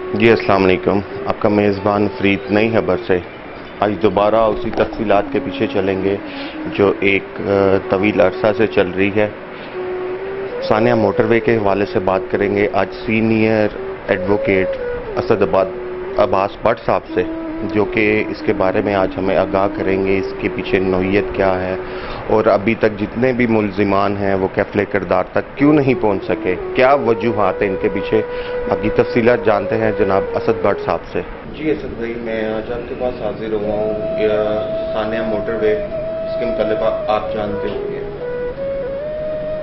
جی अस्सलाम वालेकुम। आपका मेज़बान फरीद नई खबर से आज दोबारा उसी तफसीलात के पीछे चलेंगे जो एक तवील अरसा से चल रही है। सानिया मोटरवे के हवाले से बात करेंगे आज सीनियर एडवोकेट असद अब्बास भट्ट साहब से, जो कि इसके बारे में आज हमें आगाह करेंगे, इसके पीछे नौयत क्या है और अभी तक जितने भी मुल्जिमान हैं वो कैफले किरदार तक क्यों नहीं पहुंच सके, क्या वजूहात हैं इनके पीछे। बाकी तफसीलात जानते हैं जनाब असद भट्ट साहब से। जी असद भाई, मैं आज आपके पास हाजिर हुआ हूँ सानिया मोटरवे, इसके मुतालिक आप जानते होंगे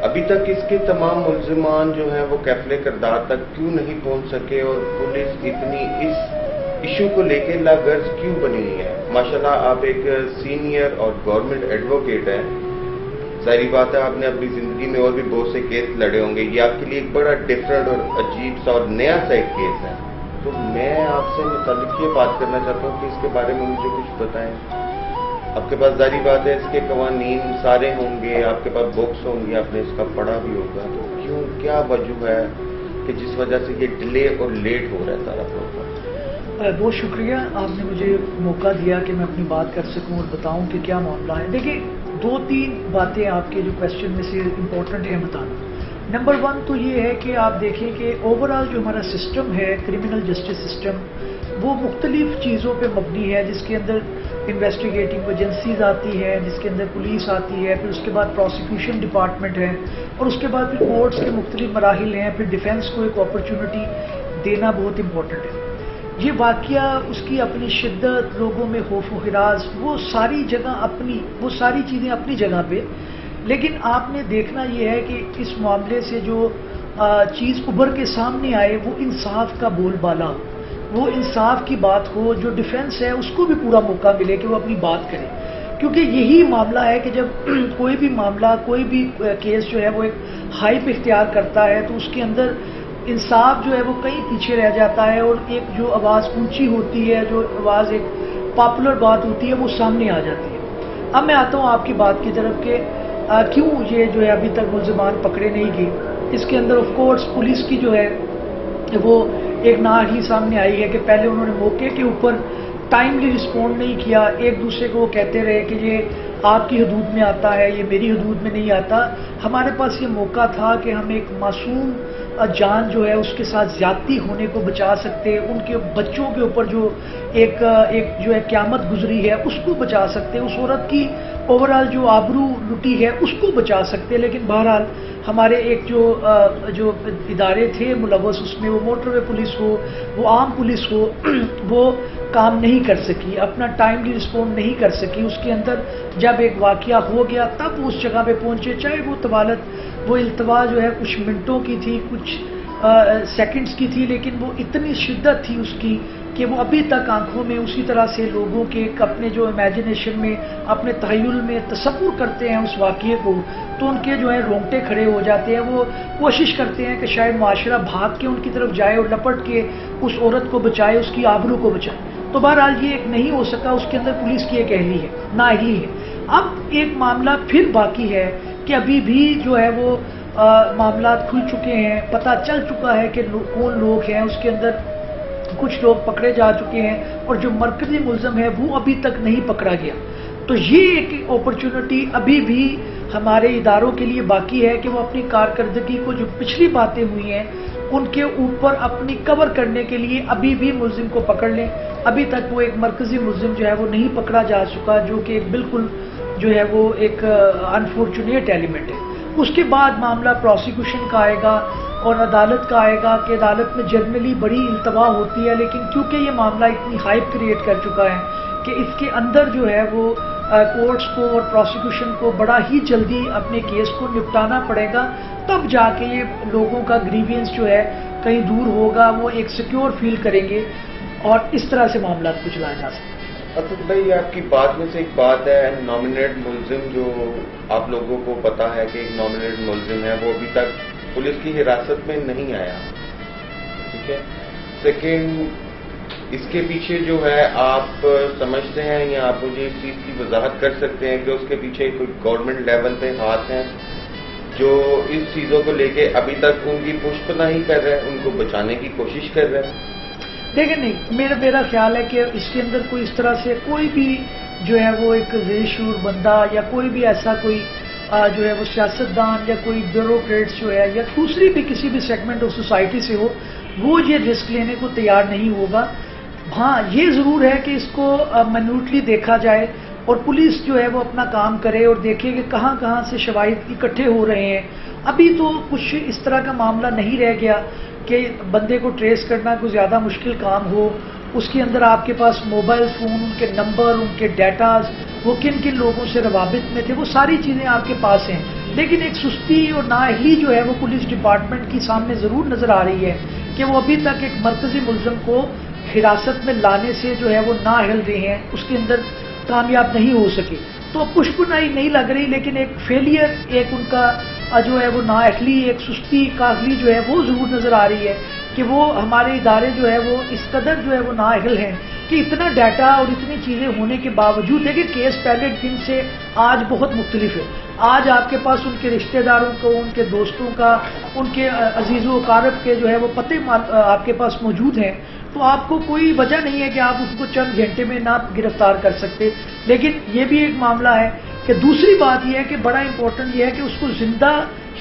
अभी तक इसके तमाम मुल्जिमान जो हैं वो कैफले किरदार तक क्यों नहीं पहुंच सके और पुलिस इतनी इस इशू को लेकर लागर्ज क्यों बनी हुई है। माशाल्लाह आप एक सीनियर और गवर्नमेंट एडवोकेट हैं, सारी बात है आपने अपनी जिंदगी में और भी बहुत से केस लड़े होंगे, ये आपके लिए एक बड़ा डिफरेंट और अजीब सा और नया सा एक केस है। तो मैं आपसे मुतालिक ये बात करना चाहता हूँ कि इसके बारे में मुझे कुछ बताएं। आपके पास जारी बात है इसके कवानीन सारे होंगे, आपके पास बुक्स होंगी, आपने इसका पढ़ा भी होगा, तो क्यों क्या वजह है कि जिस वजह से ये डिले और लेट हो रहा है सारा प्रोग्राम। बहुत शुक्रिया, आपने मुझे मौका दिया कि मैं अपनी बात कर सकूं और बताऊं कि क्या मामला है। देखिए, दो तीन बातें आपके जो क्वेश्चन में से इम्पोर्टेंट है बताना। नंबर वन तो ये है कि आप देखें कि ओवरऑल जो हमारा सिस्टम है, क्रिमिनल जस्टिस सिस्टम, वो मुख्तलिफ चीज़ों पे मबनी है, जिसके अंदर इन्वेस्टिगेटिंग एजेंसीज आती है, जिसके अंदर पुलिस आती है, फिर उसके बाद प्रोसिक्यूशन डिपार्टमेंट है और उसके बाद फिर कोर्ट्स के मुख्तलिफ मराहिल हैं, फिर डिफेंस को एक अपॉर्चुनिटी देना बहुत इंपॉर्टेंट है। ये वाक़या उसकी अपनी शिद्दत, लोगों में खौफ व हिरास, वो सारी जगह अपनी, वो सारी चीज़ें अपनी जगह पे, लेकिन आपने देखना ये है कि इस मामले से जो चीज़ उभर के सामने आए वो इंसाफ का बोलबाला हो, वो इंसाफ की बात हो, जो डिफेंस है उसको भी पूरा मौका मिले कि वो अपनी बात करे, क्योंकि यही मामला है कि जब कोई भी मामला, कोई भी केस जो है वो एक हाइप इख्तियार करता है तो उसके अंदर इंसाफ जो है वो कहीं पीछे रह जाता है और एक जो आवाज़ ऊंची होती है, जो आवाज़ एक पॉपुलर बात होती है, वो सामने आ जाती है। अब मैं आता हूँ आपकी बात की तरफ कि क्यों ये जो है अभी तक मुल्जिमान पकड़े नहीं गए। इसके अंदर ऑफ कोर्स पुलिस की जो है वो एक नार ही सामने आई है कि पहले उन्होंने मौके के ऊपर टाइमली रिस्पॉन्ड नहीं किया, एक दूसरे को वो कहते रहे कि ये आपकी हदूद में आता है, ये मेरी हदूद में नहीं आता। हमारे पास ये मौका था कि हम एक मासूम जान जो है उसके साथ ज्यादती होने को बचा सकते, उनके बच्चों के ऊपर जो एक जो है क़यामत गुजरी है उसको बचा सकते, उस औरत की ओवरऑल जो आबरू लुटी है उसको बचा सकते। लेकिन बहरहाल हमारे एक जो इदारे थे मुलव्वस, उसमें वो मोटरवे पुलिस हो, वो आम पुलिस हो, वो काम नहीं कर सकी, अपना टाइमली रिस्पॉन्ड नहीं कर सकी। उसके अंदर जब एक वाक़या हो गया तब वो उस जगह पे पहुंचे, चाहे वो तवालत, वो इल्तवा जो है कुछ मिनटों की थी, कुछ सेकंड्स की थी, लेकिन वो इतनी शिद्दत थी उसकी कि वो अभी तक आंखों में उसी तरह से लोगों के अपने जो इमेजिनेशन में, अपने तख़य्युल में तसव्वुर करते हैं उस वाक़ये को, तो उनके जो है रोंगटे खड़े हो जाते हैं। वो कोशिश करते हैं कि शायद माशरा भाग के उनकी तरफ जाए और लपट के उस औरत को बचाए, उसकी आबरू को बचाए। तो बहरहाल ये एक नहीं हो सका, उसके अंदर पुलिस की एक अहली है, नाअहली है। अब एक मामला फिर बाकी है कि अभी भी जो है वो मामला खुल चुके हैं, पता चल चुका है कि कौन लोग हैं, उसके अंदर कुछ लोग पकड़े जा चुके हैं और जो मरकजी मुल्ज़िम है वो अभी तक नहीं पकड़ा गया। तो ये एक अपॉर्चुनिटी अभी भी हमारे इदारों के लिए बाकी है कि वो अपनी कारकर्दगी को, जो पिछली बातें हुई हैं उनके ऊपर अपनी कवर करने के लिए अभी भी मुल्ज़िम को पकड़ लें। अभी तक वो एक मरकजी मुल्ज़िम जो है वो नहीं पकड़ा जा चुका, जो कि बिल्कुल जो है वो एक अनफॉर्चुनेट एलिमेंट है। उसके बाद मामला प्रोसिक्यूशन का आएगा और अदालत का आएगा कि अदालत में जनरली बड़ी इल्तवा होती है, लेकिन क्योंकि ये मामला इतनी हाइप क्रिएट कर चुका है कि इसके अंदर जो है वो कोर्ट्स को और प्रोसिक्यूशन को बड़ा ही जल्दी अपने केस को निपटाना पड़ेगा, तब जाके ये लोगों का ग्रीवियंस जो है कहीं दूर होगा, वो एक सिक्योर फील करेंगे और इस तरह से मामला को चलाया जा सकता है। असद भाई, आपकी बात में से एक बात है नॉमिनेट मुल्जिम, जो आप लोगों को पता है कि एक नॉमिनेट मुल्जिम है वो अभी तक पुलिस की हिरासत में नहीं आया, ठीक है। सेकेंड, इसके पीछे जो है आप समझते हैं या आप मुझे इस चीज़ की वजाहत कर सकते हैं कि उसके पीछे कोई गवर्नमेंट लेवल पे हाथ हैं जो इस चीज़ों को लेके अभी तक उनकी पुष्ट नहीं कर रहे हैं, उनको बचाने की कोशिश कर रहे हैं। دیکھیں نہیں، میرا خیال ہے کہ اس کے اندر کوئی اس طرح سے کوئی بھی جو ہے وہ ایک ذی شعور بندہ یا کوئی بھی ایسا کوئی جو ہے وہ سیاستدان یا کوئی بیوروکریٹس جو ہے یا دوسری بھی کسی بھی سیگمنٹ آف سوسائٹی سے ہو، وہ یہ رسک لینے کو تیار نہیں ہوگا. ہاں یہ ضرور ہے کہ اس کو منوٹلی دیکھا جائے اور پولیس جو ہے وہ اپنا کام کرے اور دیکھے کہ کہاں کہاں سے شواہد اکٹھے ہو رہے ہیں. ابھی تو کچھ اس طرح کا معاملہ نہیں رہ گیا کہ بندے کو ٹریس کرنا کوئی زیادہ مشکل کام ہو. اس کے اندر آپ کے پاس موبائل فون، ان کے نمبر، ان کے ڈیٹاز، وہ کن کن لوگوں سے روابط میں تھے، وہ ساری چیزیں آپ کے پاس ہیں. لیکن ایک سستی اور نااہلی جو ہے وہ پولیس ڈپارٹمنٹ کی سامنے ضرور نظر آ رہی ہے کہ وہ ابھی تک ایک مرکزی ملزم کو حراست میں لانے سے جو ہے وہ نااہل رہے ہیں، اس کے اندر کامیاب نہیں ہو سکے. تو پشپنائی نہیں لگ رہی، لیکن ایک فیلئر، ایک ان کا جو ہے وہ نااہلی، ایک سستی کاہلی جو ہے وہ ضرور نظر آ رہی ہے کہ وہ ہمارے ادارے جو ہے وہ اس قدر جو ہے وہ نااہل ہیں کہ اتنا ڈیٹا اور اتنی چیزیں ہونے کے باوجود دیکھیں کیس پہلے دن سے آج بہت مختلف ہے. آج آپ کے پاس ان کے رشتہ داروں کو، ان کے دوستوں کا، ان کے عزیز و اقارب کے جو ہے وہ پتے آپ کے پاس موجود ہیں. تو آپ کو کوئی وجہ نہیں ہے کہ آپ اس کو چند گھنٹے میں نہ گرفتار کر سکتے. لیکن یہ بھی ایک معاملہ ہے کہ دوسری بات یہ ہے کہ بڑا امپورٹنٹ یہ ہے کہ اس کو زندہ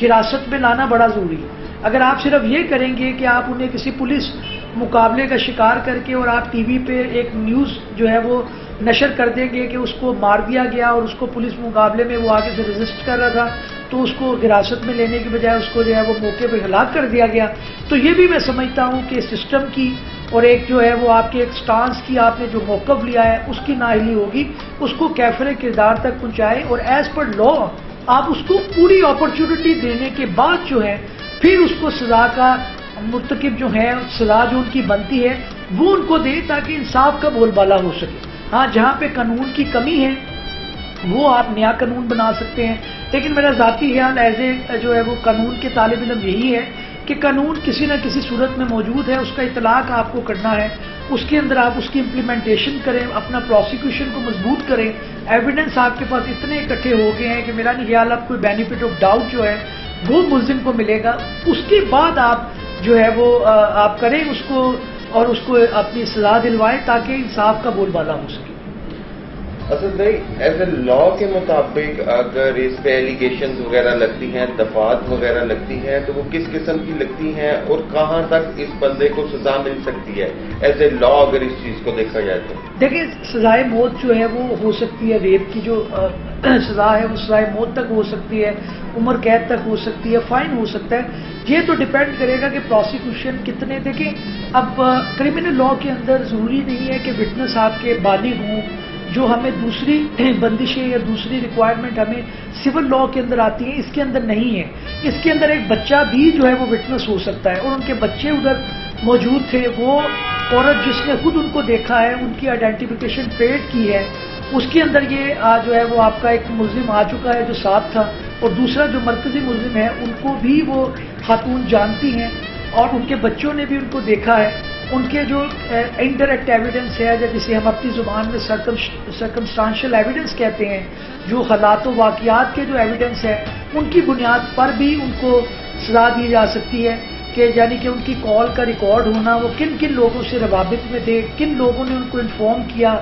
حراست میں لانا بڑا ضروری ہے. اگر آپ صرف یہ کریں گے کہ آپ انہیں کسی پولیس مقابلے کا شکار کر کے اور آپ ٹی وی پہ ایک نیوز جو ہے وہ نشر کر دیں گے کہ اس کو مار دیا گیا اور اس کو پولیس مقابلے میں وہ آگے سے ریزسٹ کر رہا تھا تو اس کو حراست میں لینے کے بجائے اس کو جو ہے وہ موقع پہ ہلاک کر دیا گیا، تو یہ بھی میں سمجھتا ہوں کہ سسٹم کی اور ایک جو ہے وہ آپ کے ایک سٹانس کی آپ نے جو موقف لیا ہے اس کی نااہلی ہوگی. اس کو کیفر کردار تک پہنچائے اور ایز پر لا آپ اس کو پوری اپرچونٹی دینے کے بعد جو ہے پھر اس کو سزا کا مرتکب جو ہے سزا جو ان کی بنتی ہے وہ ان کو دے تاکہ انصاف کا بول بالا ہو سکے. ہاں جہاں پہ قانون کی کمی ہے وہ آپ نیا قانون بنا سکتے ہیں، لیکن میرا ذاتی خیال ایز اے جو ہے وہ قانون کے طالب علم یہی ہے کہ قانون کسی نہ کسی صورت میں موجود ہے، اس کا اطلاق آپ کو کرنا ہے، اس کے اندر آپ اس کی امپلیمنٹیشن کریں، اپنا پروسیکیوشن کو مضبوط کریں. ایویڈنس آپ کے پاس اتنے اکٹھے ہو گئے ہیں کہ میرا نہیں خیال آپ کوئی بینیفٹ آف ڈاؤٹ جو ہے وہ ملزم کو ملے گا. اس کے بعد آپ جو ہے وہ آپ کریں اس کو اور اس کو اپنی سزا دلوائیں تاکہ انصاف کا بول بالا ہو سکے. اسد بھائی، ایز اے لا کے مطابق اگر اس پہ ایلیگیشنز وغیرہ لگتی ہیں، دفعات وغیرہ لگتی ہیں، تو وہ کس قسم کی لگتی ہیں اور کہاں تک اس بندے کو سزا مل سکتی ہے ایز اے لا اگر اس چیز کو دیکھا جائے تو؟ دیکھیں سزائے موت جو ہے وہ ہو سکتی ہے، ریپ کی جو سزا ہے وہ سزائے موت تک ہو سکتی ہے، عمر قید تک ہو سکتی ہے، فائن ہو سکتا ہے. یہ تو ڈیپینڈ کرے گا کہ پروسیکیوشن کتنے. دیکھیں اب کرمنل لا کے اندر ضروری نہیں ہے کہ وٹنس آپ کے بالغ ہوں، جو ہمیں دوسری بندشیں یا دوسری ریکوائرمنٹ ہمیں سول لا کے اندر آتی ہیں اس کے اندر نہیں ہے. اس کے اندر ایک بچہ بھی جو ہے وہ وٹنس ہو سکتا ہے اور ان کے بچے ادھر موجود تھے. وہ عورت جس نے خود ان کو دیکھا ہے، ان کی آئیڈینٹیفیکیشن پیڈ کی ہے، اس کے اندر یہ جو ہے وہ آپ کا ایک ملزم آ چکا ہے جو ساتھ تھا، اور دوسرا جو مرکزی ملزم ہے ان کو بھی وہ خاتون جانتی ہیں اور ان کے بچوں نے بھی ان کو دیکھا ہے. ان کے جو انڈائریکٹ ایویڈنس ہے یا جسے ہم اپنی زبان میں سرکمسٹانشل ایویڈنس کہتے ہیں، جو حالات و واقعات کے جو ایویڈنس ہے ان کی بنیاد پر بھی ان کو سزا دی جا سکتی ہے کہ یعنی کہ ان کی کال کا ریکارڈ ہونا، وہ کن کن لوگوں سے روابط میں تھے، کن لوگوں نے ان کو انفارم کیا.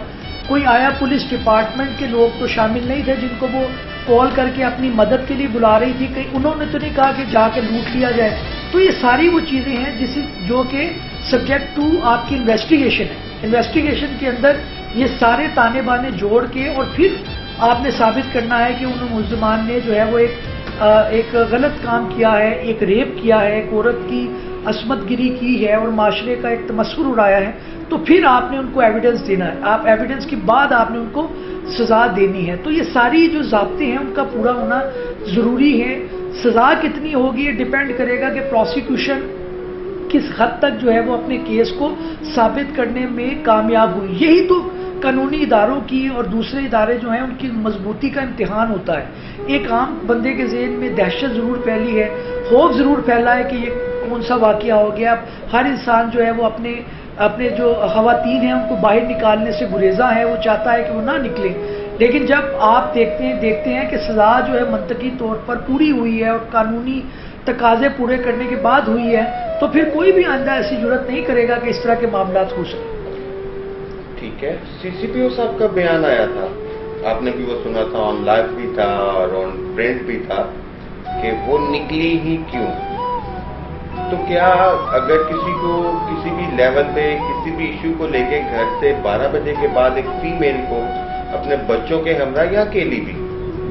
کوئی آیا پولیس ڈپارٹمنٹ کے لوگ تو شامل نہیں تھے جن کو وہ کال کر کے اپنی مدد کے لیے بلا رہی تھی، کہ انہوں نے تو نہیں کہا کہ جا کے لوٹ لیا جائے. تو یہ ساری وہ چیزیں ہیں جو کہ سبجیکٹ ٹو آپ کی انویسٹیگیشن ہے. انویسٹیگیشن کے اندر یہ سارے تانے بانے جوڑ کے اور پھر آپ نے ثابت کرنا ہے کہ ان ملزمان نے جو ہے وہ ایک غلط کام کیا ہے، ایک ریپ کیا ہے، ایک عورت کی عصمت گیری کی ہے اور معاشرے کا ایک تمسخر اڑایا ہے. تو پھر آپ نے ان کو ایویڈنس دینا ہے، آپ ایویڈنس کے بعد آپ نے ان کو سزا دینی ہے. تو یہ ساری جو ضابطے ہیں ان کا پورا ہونا ضروری ہے. سزا کتنی ہوگی یہ ڈیپینڈ کرے گا کہ پروسیکیوشن کس حد تک جو ہے وہ اپنے کیس کو ثابت کرنے میں کامیاب ہوئی. یہی تو قانونی اداروں کی اور دوسرے ادارے جو ہیں ان کی مضبوطی کا امتحان ہوتا ہے. ایک عام بندے کے ذہن میں دہشت ضرور پھیلی ہے، خوف ضرور پھیلا ہے کہ یہ کون سا واقعہ ہو گیا. ہر انسان جو ہے وہ اپنے جو خواتین ہیں ان کو باہر نکالنے سے گریزاں ہے، وہ چاہتا ہے کہ وہ نہ نکلیں. لیکن جب آپ دیکھتے ہیں کہ سزا جو ہے منطقی طور پر پوری ہوئی ہے اور قانونی तकाजे पूरे करने के बाद हुई है, तो फिर कोई भी आइंदा ऐसी जरूरत नहीं करेगा कि इस तरह के मामलात हो सके। ठीक है, सीसीपीओ साहब का बयान आया था, आपने भी वो सुना था, ऑन लाइव भी था और ऑन प्रिंट भी था, कि वो निकली ही क्यों? तो क्या अगर किसी को किसी भी लेवल पे किसी भी इशू को लेके घर से 12 बजे के बाद एक फीमेल को अपने बच्चों के हमरा या अकेली भी,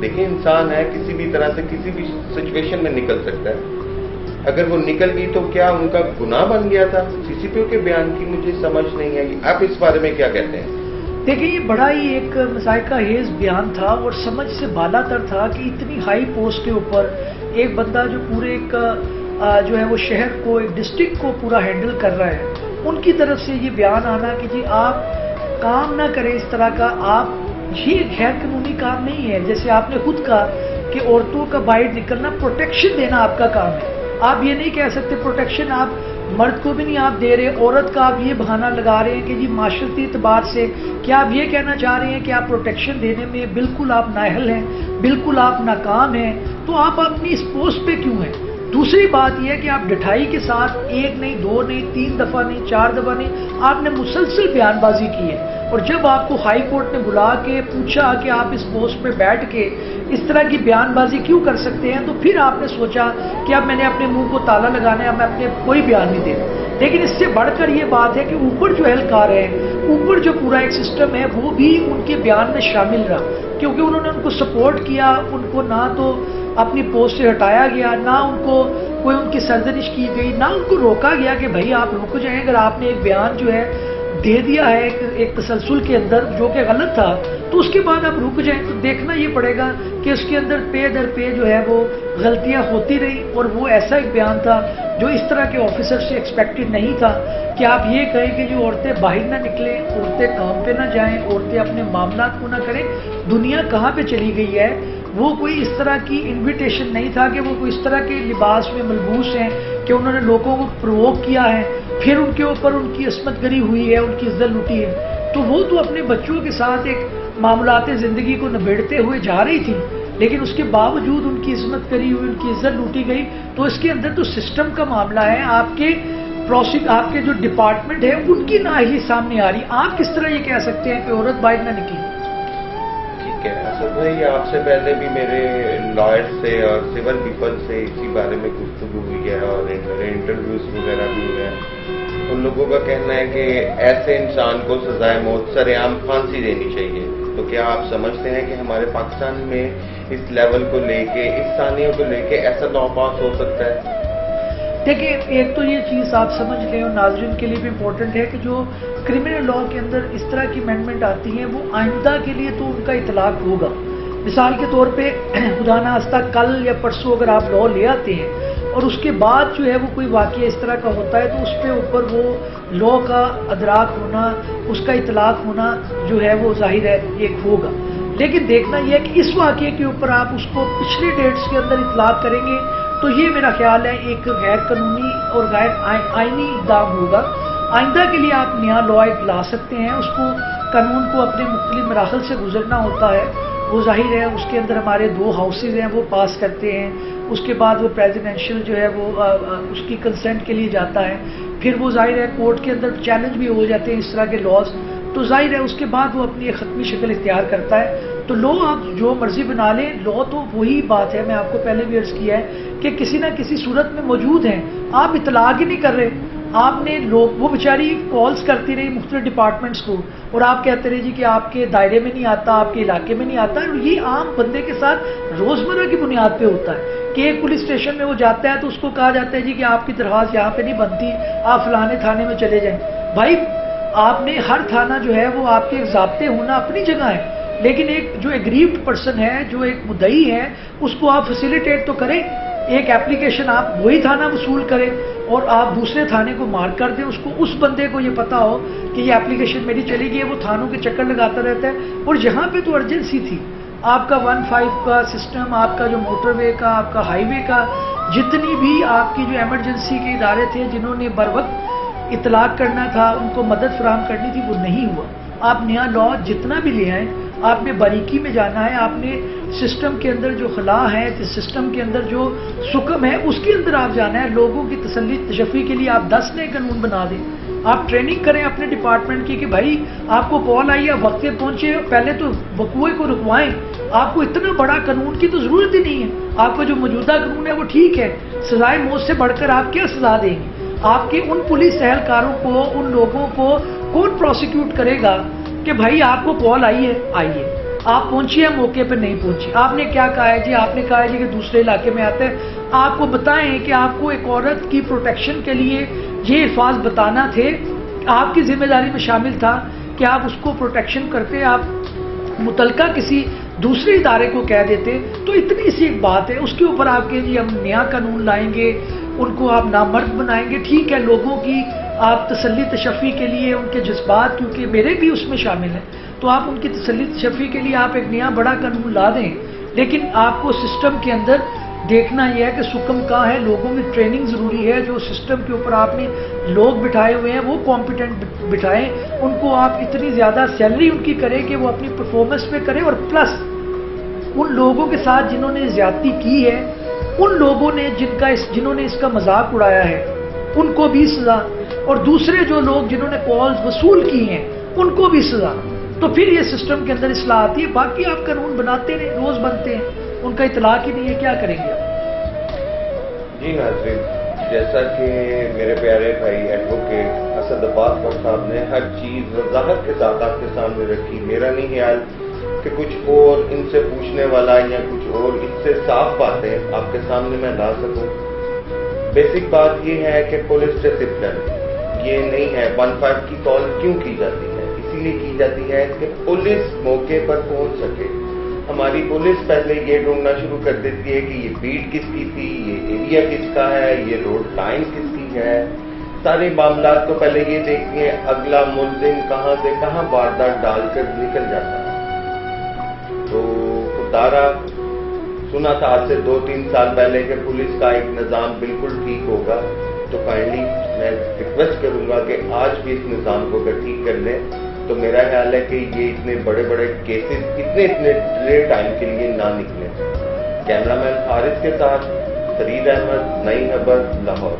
देखिए इंसान है, किसी भी तरह से किसी भी सिचुएशन में निकल सकता है, अगर वो निकल गई तो क्या उनका गुनाह बन गया था? सीसीपीओ के बयान की मुझे समझ नहीं आई, आप इस बारे में क्या कहते हैं? देखिए, ये बड़ा ही एक मसाइका हेज बयान था और समझ से बालातर था कि इतनी हाई पोस्ट के ऊपर एक बंदा जो पूरे एक जो है वो शहर को, एक डिस्ट्रिक्ट को पूरा हैंडल कर रहा है, उनकी तरफ से ये बयान आना कि जी आप काम ना करें इस तरह का, आप ये गैर कानूनी काम नहीं है। जैसे आपने खुद कहा कि औरतों का बाहर निकलना, प्रोटेक्शन देना आपका काम है। आप ये नहीं कह सकते प्रोटेक्शन आप मर्द को भी नहीं आप दे रहे, औरत का आप ये बहाना लगा रहे हैं कि जी माशरती एतबार से, क्या आप ये कहना चाह रहे हैं कि आप प्रोटेक्शन देने में बिल्कुल आप नाअहल हैं, बिल्कुल आप नाकाम हैं, तो आप अपनी इस पोस्ट पे क्यों हैं? दूसरी बात यह है कि आप ढिठाई के साथ एक नहीं, दो नहीं, 3 दफा नहीं, 4 दफा नहीं, आपने मुसलसल बयानबाजी की है। और जब आपको हाई कोर्ट ने बुला के पूछा कि आप इस पोस्ट पे बैठ के इस तरह की बयानबाजी क्यों कर सकते हैं, तो फिर आपने सोचा कि अब मैंने अपने मुंह को ताला लगाना है, अब मैं अपने कोई बयान नहीं देना। लेकिन इससे बढ़कर ये बात है कि ऊपर जो एहलकार है, ऊपर जो पूरा एक सिस्टम है, वो भी उनके बयान में शामिल रहा, क्योंकि उन्होंने उनको सपोर्ट किया, उनको ना तो अपनी पोस्ट से हटाया गया, ना उनको कोई उनकी सरजनिश की गई, ना उनको रोका गया कि भाई आप रुक जाएं, अगर आपने एक बयान जो है दे दिया है एक तसलसल के अंदर जो कि गलत था, तो उसके बाद आप रुक जाएं। तो देखना ये पड़ेगा कि उसके अंदर पे दर पे जो है वो गलतियां होती रही, और वो ऐसा एक बयान था जो इस तरह के ऑफिसर से एक्सपेक्टेड नहीं था कि आप ये कहें कि जो औरतें बाहर ना निकलें, औरतें काम पे ना जाएं, औरतें अपने मामलात को ना करें। दुनिया कहाँ पे चली गई है? वो कोई इस तरह की इन्विटेशन नहीं था कि वो कोई इस तरह के लिबास में मलबूस हैं कि उन्होंने लोगों को प्रोवोक किया है, फिर उनके ऊपर उनकी असमतगरी हुई है, उनकी इज्जत लूटी है। तो वो तो अपने बच्चों के साथ एक मामलाते ज़िंदगी को निबेड़ते हुए जा रही थी, लेकिन उसके बावजूद उनकी इस्मत करी हुई, उनकी इज्जत लूटी गई। तो इसके अंदर तो सिस्टम का मामला है, आपके जो डिपार्टमेंट है उनकी नाअहली सामने आ रही। आप किस तरह ये कह सकते हैं कि औरत बाहर ना निकली? ठीक है असद भाई, आपसे पहले भी मेरे लॉयर से और सिविल पीपल से इसी बारे में गुफ्तगू हुई है और मेरे इंटरव्यूज वगैरह भी हुए हैं। उन लोगों का कहना है कि ऐसे इंसान को सजाए मौत सरेआम फांसी देनी चाहिए। तो क्या आप समझते हैं कि हमारे पाकिस्तान में इस लेवल को लेके, इस सानियों को लेके ऐसा लॉ पास हो सकता है? देखिए, एक तो ये चीज़ आप समझ लें और नाज़रीन के लिए भी इम्पोर्टेंट है कि जो क्रिमिनल लॉ के अंदर इस तरह की अमेंडमेंट आती हैं वो आइंदा के लिए तो उनका इतलाक होगा। मिसाल के तौर पे खुदा ना खास्ता कल या परसों अगर आप लॉ ले आते हैं और उसके बाद जो है वो कोई वाक़या इस तरह का होता है, तो उस पर ऊपर वो लॉ का अदराक होना, उसका इतलाक होना जो है वो जाहिर है एक होगा। लेकिन देखना यह है कि इस वाक़े के ऊपर आप उसको पिछले डेट्स के अंदर इतलाक करेंगे तो ये मेरा ख्याल है एक गैर कानूनी और गैर आईनी इक़दाम होगा। आइंदा के लिए आप नया लॉ ला सकते हैं, उसको कानून को अपने मुख्तलिफ मराहल से गुजरना होता है। वो जाहिर है उसके अंदर हमारे 2 हाउसेज हैं वो पास करते हैं, उसके बाद वो प्रेसिडेंशियल जो है वो उसकी कंसेंट के लिए जाता है, फिर वो जाहिर है कोर्ट के अंदर चैलेंज भी हो जाते हैं इस तरह के लॉज। तो जाहिर है उसके बाद वो अपनी एक ख़त्मी शक्ल इख्तियार करता है। तो लॉ आप जो मर्जी बना लें, लॉ तो वही बात है, मैं आपको पहले भी अर्ज़ किया है कि किसी ना किसी सूरत में मौजूद हैं, आप इतलाक ही नहीं कर रहे। आपने लोग, वो बेचारी कॉल्स करती रही मुख्तलिफ डिपार्टमेंट्स को और आप कहते रहे जी कि आपके दायरे में नहीं आता, आपके इलाके में नहीं आता। और ये आम बंदे के साथ रोज़मर्रा की बुनियाद पे होता है कि एक पुलिस स्टेशन में वो जाता है तो उसको कहा जाता है जी कि आपकी दरख्वास्त यहाँ पे नहीं बनती, आप फलाने थाने में चले जाएं। भाई आपने हर थाना जो है वो आपके ज़ाब्ते होना अपनी जगह है, लेकिन एक जो एग्रीव्ड पर्सन है, जो एक मुद्दई है, उसको आप फैसिलिटेट तो करें। एक एप्लीकेशन आप वही थाना वसूल करें और आप दूसरे थाने को मार्क कर दें, उसको उस बंदे को ये पता हो कि ये एप्लीकेशन मेरी चली गई है, वो थानों के चक्कर लगाता रहता है। और जहाँ पे तो अर्जेंसी थी, आपका 15 का सिस्टम, आपका जो मोटरवे का, आपका हाईवे का, जितनी भी आपकी जो एमरजेंसी के इदारे थे जिन्होंने बर वक्त इतलाक करना था, उनको मदद फराहम करनी थी, वो नहीं हुआ। आप नया लॉ जितना भी ले आए آپ نے باریکی میں جانا ہے, آپ نے سسٹم کے اندر جو خلا ہے, سسٹم کے اندر جو سکم ہے, اس کے اندر آپ جانا ہے. لوگوں کی تسلی تشفی کے لیے آپ 10 نئے قانون بنا دیں. آپ ٹریننگ کریں اپنے ڈپارٹمنٹ کی کہ بھائی آپ کو کال آئی ہے, وقت پہ پہنچے, پہلے تو وقوع کو رکوائیں. آپ کو اتنا بڑا قانون کی تو ضرورت ہی نہیں ہے. آپ کا جو موجودہ قانون ہے وہ ٹھیک ہے, سزائے موت سے بڑھ کر آپ کیا سزا دیں گے؟ آپ کے ان پولیس اہلکاروں کو, ان لوگوں کو کون پروسیکیوٹ کرے گا کہ بھائی آپ کو کال آئی ہے, آئیے, آپ پہنچیے, موقع پہ نہیں پہنچی. آپ نے کیا کہا ہے جی؟ آپ نے کہا ہے جی کہ دوسرے علاقے میں آتے ہیں. آپ کو بتائیں کہ آپ کو ایک عورت کی پروٹیکشن کے لیے یہ الفاظ بتانا تھے, آپ کی ذمہ داری میں شامل تھا کہ آپ اس کو پروٹیکشن کرتے, آپ متعلقہ کسی دوسرے ادارے کو کہہ دیتے. تو اتنی سی ایک بات ہے, اس کے اوپر آپ کہ جی ہم نیا قانون لائیں گے, ان کو آپ نامرد بنائیں گے. ٹھیک ہے, لوگوں کی آپ تسلی تشفی کے لیے ان کے جذبات, کیونکہ میرے بھی اس میں شامل ہیں, تو آپ ان کی تسلی تشفی کے لیے آپ ایک نیا بڑا قانون لا دیں. لیکن آپ کو سسٹم کے اندر دیکھنا یہ ہے کہ سکم کہاں ہے, لوگوں کی ٹریننگ ضروری ہے. جو سسٹم کے اوپر آپ نے لوگ بٹھائے ہوئے ہیں وہ کمپیٹنٹ بٹھائیں, ان کو آپ اتنی زیادہ سیلری ان کی کریں کہ وہ اپنی پرفارمنس پہ کریں. اور پلس ان لوگوں کے ساتھ جنہوں نے زیادتی کی ہے, ان لوگوں نے جنہوں نے اس کا مذاق اڑایا ہے, ان کو بھی سزا. اور دوسرے جو لوگ جنہوں نے کالز وصول کی ہیں ان کو بھی سزا. تو پھر یہ سسٹم کے اندر اصلاح آتی ہے. باقی آپ قانون بناتے رہیں, روز بنتے ہیں, ان کا اطلاق ہی نہیں ہے, کیا کریں گے آپ؟ جی ناظرین, جیسا کہ میرے پیارے بھائی ایڈوکیٹ اسد عباس صاحب نے ہر چیز وضاحت کے ساتھ آپ کے سامنے رکھی, میرا نہیں خیال کہ کچھ اور ان سے پوچھنے والا یا کچھ اور ان سے صاف باتیں آپ کے سامنے میں لا سکوں. بیسک بات یہ ہے کہ پولیس ڈسپلن یہ نہیں ہے. 15 کی کال کیوں کی جاتی ہے؟ اسی لیے کی جاتی ہے کہ پولیس موقع پر پہنچ سکے. ہماری پولیس پہلے یہ ڈھونڈنا شروع کر دیتی ہے کہ یہ بیٹ کس کی تھی, یہ ایریا کس کا ہے, یہ روڈ لائن کس کی ہے. سارے معاملات کو پہلے یہ دیکھتی ہیں اگلا ملزم کہاں سے کہاں واردات ڈال کر نکل جاتا ہے. تو خدارا سنا تھا آج سے 2-3 سال پہلے کہ پولیس کا ایک نظام بالکل ٹھیک ہوگا. تو کائنڈلی میں ریکویسٹ کروں گا کہ آج بھی اس نظام کو اگر ٹھیک کر لیں تو میرا خیال ہے کہ یہ اتنے بڑے بڑے کیسز اتنے ڈیلے ٹائم کے لیے نہ نکلیں. کیمرہ مین حارث کے ساتھ فرید احمد, نئی خبر, لاہور.